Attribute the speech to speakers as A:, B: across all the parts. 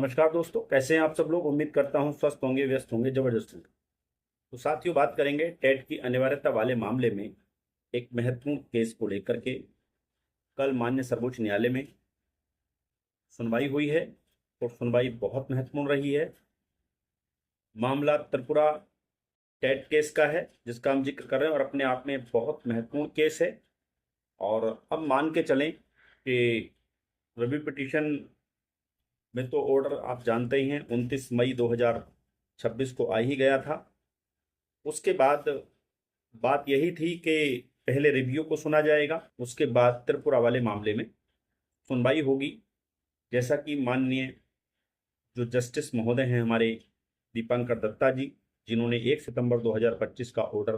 A: नमस्कार दोस्तों, कैसे हैं आप सब लोग। उम्मीद करता हूं स्वस्थ होंगे, व्यस्त होंगे, जबरदस्त होंगे। तो साथियों, बात करेंगे टेट की अनिवार्यता वाले मामले में एक महत्वपूर्ण केस को लेकर के। कल माननीय सर्वोच्च न्यायालय में सुनवाई हुई है और सुनवाई बहुत महत्वपूर्ण रही है। मामला त्रिपुरा टेट केस का है जिसका हम जिक्र कर रहे हैं और अपने आप में बहुत महत्वपूर्ण केस है। और अब मान के चलें कि रिव्यू पिटीशन में तो ऑर्डर आप जानते ही हैं 29 मई 2026 को आ ही गया था। उसके बाद बात यही थी कि पहले रिव्यू को सुना जाएगा, उसके बाद त्रिपुरा वाले मामले में सुनवाई होगी। जैसा कि माननीय जो जस्टिस महोदय हैं हमारे दीपांकर दत्ता जी, जिन्होंने 1 सितंबर 2025 का ऑर्डर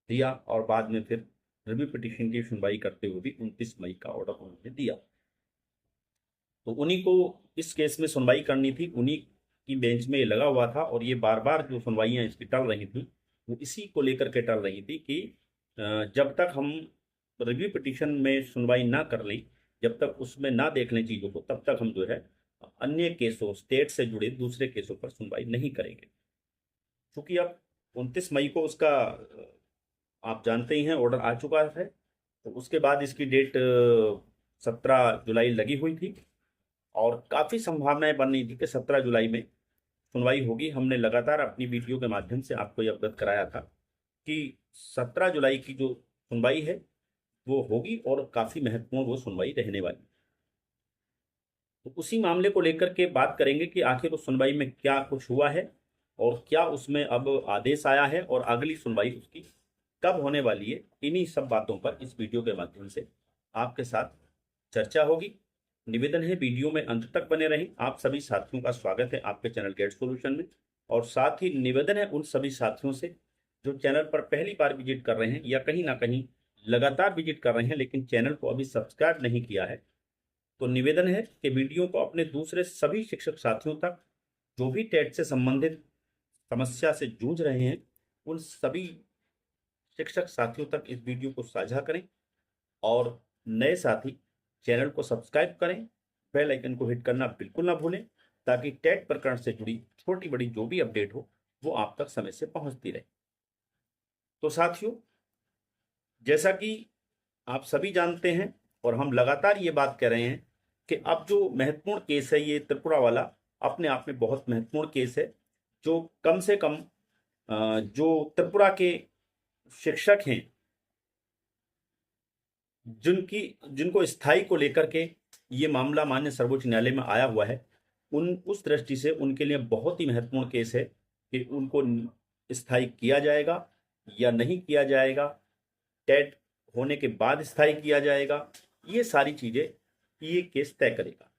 A: दिया और बाद में फिर रिव्यू पिटीशन की सुनवाई करते हुए भी 29 मई का ऑर्डर उन्होंने दिया। तो उन्हीं को इस केस में सुनवाई करनी थी, उन्हीं की बेंच में ये लगा हुआ था और ये बार बार जो सुनवाइयाँ इसकी टल रही थी वो इसी को लेकर के टल रही थी कि जब तक हम रिव्यू पिटीशन में सुनवाई ना कर लें, जब तक उसमें ना देख लें चीज़ों को, तब तक हम जो है अन्य केसों, स्टेट से जुड़े दूसरे केसों पर सुनवाई नहीं करेंगे। क्योंकि अब 29 मई को उसका आप जानते ही हैं ऑर्डर आ चुका है। तो उसके बाद इसकी डेट 17 जुलाई लगी हुई थी और काफ़ी संभावनाएं बन रही थी कि 17 जुलाई में सुनवाई होगी। हमने लगातार अपनी वीडियो के माध्यम से आपको ये अवगत कराया था कि 17 जुलाई की जो सुनवाई है वो होगी और काफ़ी महत्वपूर्ण वो सुनवाई रहने वाली। तो उसी मामले को लेकर के बात करेंगे कि आखिर उस सुनवाई में क्या कुछ हुआ है और क्या उसमें अब आदेश आया है और अगली सुनवाई उसकी कब होने वाली है। इन्हीं सब बातों पर इस वीडियो के माध्यम से आपके साथ चर्चा होगी। निवेदन है वीडियो में अंत तक बने रहें। आप सभी साथियों का स्वागत है आपके चैनल गेट सॉल्यूशन में। और साथ ही निवेदन है उन सभी साथियों से जो चैनल पर पहली बार विजिट कर रहे हैं या कहीं ना कहीं लगातार विजिट कर रहे हैं लेकिन चैनल को अभी सब्सक्राइब नहीं किया है, तो निवेदन है कि वीडियो को अपने दूसरे सभी शिक्षक साथियों तक जो भी टेट से संबंधित समस्या से जूझ रहे हैं उन सभी शिक्षक साथियों तक इस वीडियो को साझा करें और नए साथी चैनल को सब्सक्राइब करें, बेल आइकन को हिट करना बिल्कुल ना भूलें ताकि टेट प्रकरण से जुड़ी छोटी बड़ी जो भी अपडेट हो वो आप तक समय से पहुंचती रहे। तो साथियों, जैसा कि आप सभी जानते हैं और हम लगातार ये बात कर रहे हैं कि अब जो महत्वपूर्ण केस है ये त्रिपुरा वाला अपने आप में बहुत महत्वपूर्ण केस है। जो कम से कम जो त्रिपुरा के शिक्षक हैं जिनको स्थायी को लेकर के ये मामला माननीय सर्वोच्च न्यायालय में आया हुआ है, उस दृष्टि से उनके लिए बहुत ही महत्वपूर्ण केस है कि उनको स्थायी किया जाएगा या नहीं किया जाएगा, टेट होने के बाद स्थायी किया जाएगा, ये सारी चीजें ये केस तय करेगा।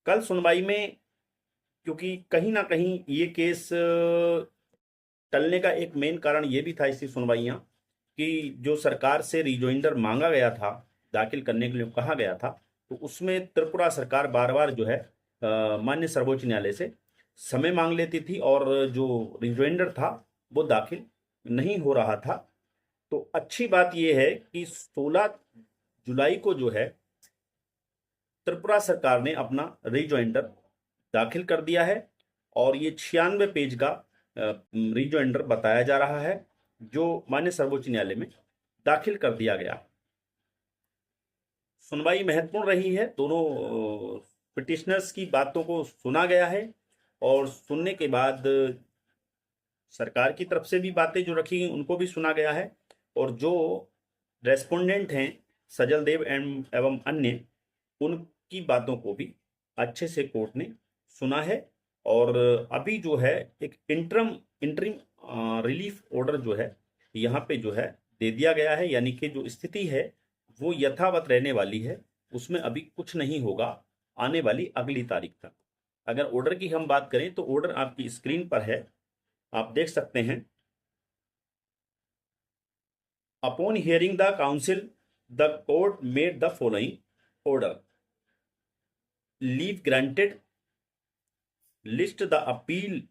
A: कल सुनवाई में क्योंकि कहीं ना कहीं ये केस टलने का एक मेन कारण ये भी था इसकी सुनवाइयां कि जो सरकार से रिजोइंडर मांगा गया था, दाखिल करने के लिए कहा गया था, तो उसमें त्रिपुरा सरकार बार बार जो है माननीय सर्वोच्च न्यायालय से समय मांग लेती थी और जो रिजोइंडर था वो दाखिल नहीं हो रहा था। तो अच्छी बात यह है कि 16 जुलाई को जो है त्रिपुरा सरकार ने अपना रिजोइंडर दाखिल कर दिया है और ये 96 पेज का रिजोइंडर बताया जा रहा है जो माननीय सर्वोच्च न्यायालय में दाखिल कर दिया गया। सुनवाई महत्वपूर्ण रही है, दोनों पिटिशनर्स की बातों को सुना गया है और सुनने के बाद सरकार की तरफ से भी बातें जो रखी गई उनको भी सुना गया है और जो रेस्पोंडेंट हैं सजल देव एवं अन्य, उनकी बातों को भी अच्छे से कोर्ट ने सुना है। और अभी जो है एक इंटरिम रिलीफ ऑर्डर जो है यहाँ पे जो है दे दिया गया है, यानी कि जो स्थिति है वो यथावत रहने वाली है, उसमें अभी कुछ नहीं होगा आने वाली अगली तारीख तक। अगर ऑर्डर की हम बात करें तो ऑर्डर आपकी स्क्रीन पर है, आप देख सकते हैं। Upon hearing the counsel the court made the following order: leave granted, list the appeal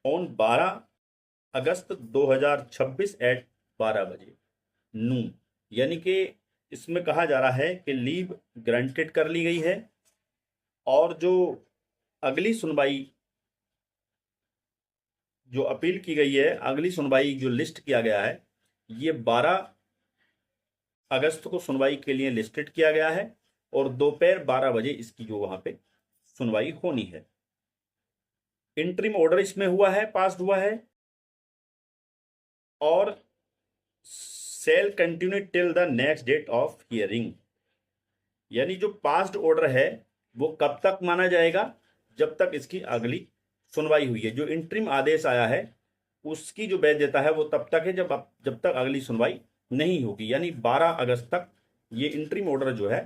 A: on 12 August 2026 at 12 बजे नून। यानी कि इसमें कहा जा रहा है कि लीव ग्रांटेड कर ली गई है और जो अगली सुनवाई जो अपील की गई है, अगली सुनवाई जो लिस्ट किया गया है, ये 12 अगस्त को सुनवाई के लिए लिस्टेड किया गया है और दोपहर 12 बजे इसकी जो वहां पे सुनवाई होनी है। इंटरिम ऑर्डर इसमें हुआ है, पास हुआ है, और sale continue till the next date of hearing. यानी जो पास्ड ऑर्डर है वो कब तक माना जाएगा? जब तक इसकी अगली सुनवाई हुई है। जो इंटरिम आदेश आया है उसकी जो वैधता है वो तब तक है जब तक अगली सुनवाई नहीं होगी। यानी 12 अगस्त तक ये इंटरिम ऑर्डर जो है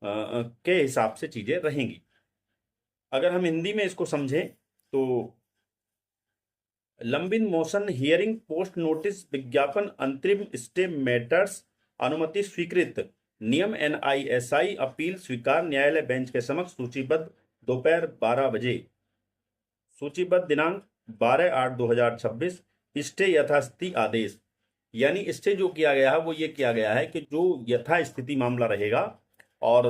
A: के हिसाब से चीजें रहेंगी। अगर हम हिंदी में इसको समझें तो लंबित मोशन हियरिंग पोस्ट नोटिस विज्ञापन अंतरिम स्टे मैटर्स अनुमति स्वीकृत नियम NISI अपील स्वीकार न्यायालय बेंच के समक्ष सूचीबद्ध दोपहर 12 बजे। सूचीबद्ध दिनांक 12/8/2026। स्टे यथास्थिति आदेश। यानी स्टे जो किया गया है वो ये किया गया है कि जो यथास्थिति मामला रहेगा और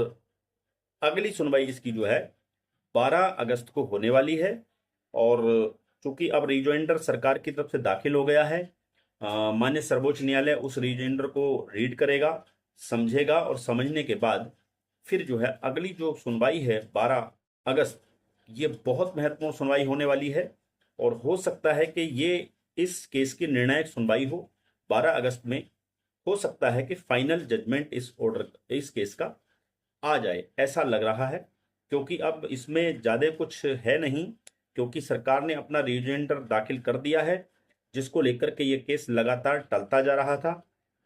A: अगली सुनवाई इसकी जो है 12 अगस्त को होने वाली है। और चूंकि अब रिजोइंडर सरकार की तरफ से दाखिल हो गया है, माननीय सर्वोच्च न्यायालय उस रिजोइंडर को रीड करेगा, समझेगा और समझने के बाद फिर जो है अगली जो सुनवाई है 12 अगस्त, ये बहुत महत्वपूर्ण सुनवाई होने वाली है। और हो सकता है कि ये इस केस की निर्णायक सुनवाई हो 12 अगस्त में। हो सकता है कि फाइनल जजमेंट इस केस का आ जाए, ऐसा लग रहा है, क्योंकि अब इसमें ज़्यादा कुछ है नहीं, क्योंकि सरकार ने अपना रिजोइंडर दाखिल कर दिया है जिसको लेकर के ये केस लगातार टलता जा रहा था।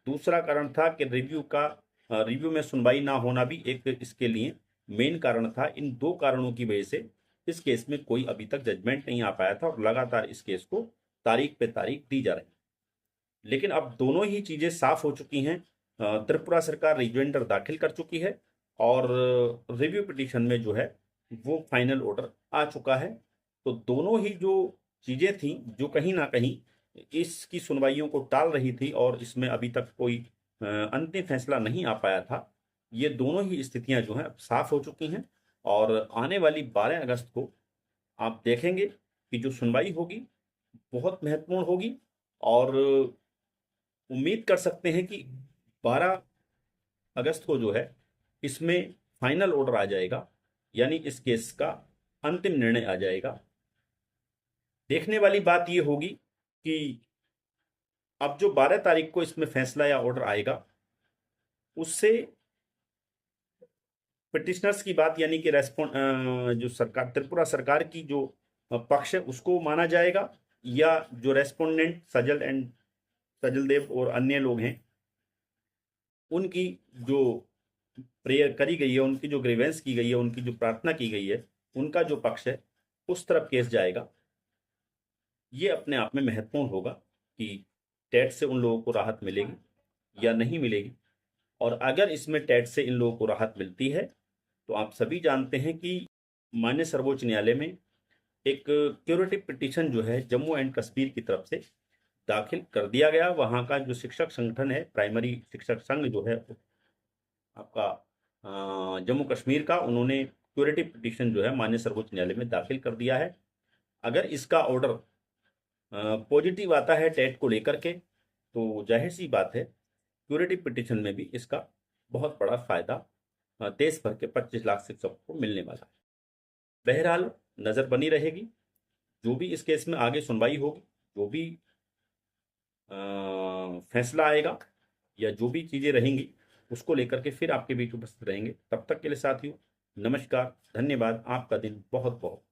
A: दूसरा कारण था कि रिव्यू में सुनवाई ना होना भी एक इसके लिए मेन कारण था। इन दो कारणों की वजह से इस केस में कोई अभी तक जजमेंट नहीं आ पाया था और लगातार इस केस को तारीख पे तारीख दी जा रही। लेकिन अब दोनों ही चीजें साफ हो चुकी हैं। त्रिपुरा सरकार रिजोइंडर दाखिल कर चुकी है और रिव्यू पिटीशन में जो है वो फाइनल ऑर्डर आ चुका है। तो दोनों ही जो चीजें थी जो कहीं ना कहीं इसकी सुनवाइयों को टाल रही थी और इसमें अभी तक कोई अंतिम फैसला नहीं आ पाया था, ये दोनों ही स्थितियां जो हैं अब साफ हो चुकी हैं। और आने वाली 12 अगस्त को आप देखेंगे कि जो सुनवाई होगी बहुत महत्वपूर्ण होगी और उम्मीद कर सकते हैं कि 12 अगस्त को जो है इसमें फाइनल ऑर्डर आ जाएगा, यानी इस केस का अंतिम निर्णय आ जाएगा। देखने वाली बात यह होगी कि अब जो 12 तारीख को इसमें फैसला या ऑर्डर आएगा उससे पिटिशनर्स की बात यानी कि जो सरकार त्रिपुरा सरकार की जो पक्ष है उसको माना जाएगा, या जो रेस्पोंडेंट सजल देव और अन्य लोग हैं उनकी जो प्रेयर करी गई है, उनकी जो ग्रीवेंस की गई है, उनकी जो प्रार्थना की गई है, उनका जो पक्ष है उस तरफ केस जाएगा। ये अपने आप में महत्वपूर्ण होगा कि टेट से उन लोगों को राहत मिलेगी या नहीं मिलेगी। और अगर इसमें टेट से इन लोगों को राहत मिलती है तो आप सभी जानते हैं कि माननीय सर्वोच्च न्यायालय में एक क्यूरेटिव पिटीशन जो है जम्मू एंड कश्मीर की तरफ से दाखिल कर दिया गया। वहाँ का जो शिक्षक संगठन है, प्राइमरी शिक्षक संघ जो है आपका जम्मू कश्मीर का, उन्होंने क्यूरेटिव पिटीशन जो है माननीय सर्वोच्च न्यायालय में दाखिल कर दिया है। अगर इसका ऑर्डर पॉजिटिव आता है टेट को लेकर के तो जाहिर सी बात है क्यूरेटिव पिटीशन में भी इसका बहुत बड़ा फायदा देश भर के 25 लाख शिक्षकों को मिलने वाला है। बहरहाल नज़र बनी रहेगी, जो भी इस केस में आगे सुनवाई होगी, जो भी फैसला आएगा या जो भी चीज़ें रहेंगी उसको लेकर के फिर आपके बीच उपस्थित रहेंगे। तब तक के लिए साथियों नमस्कार, धन्यवाद। आपका दिन बहुत बहुत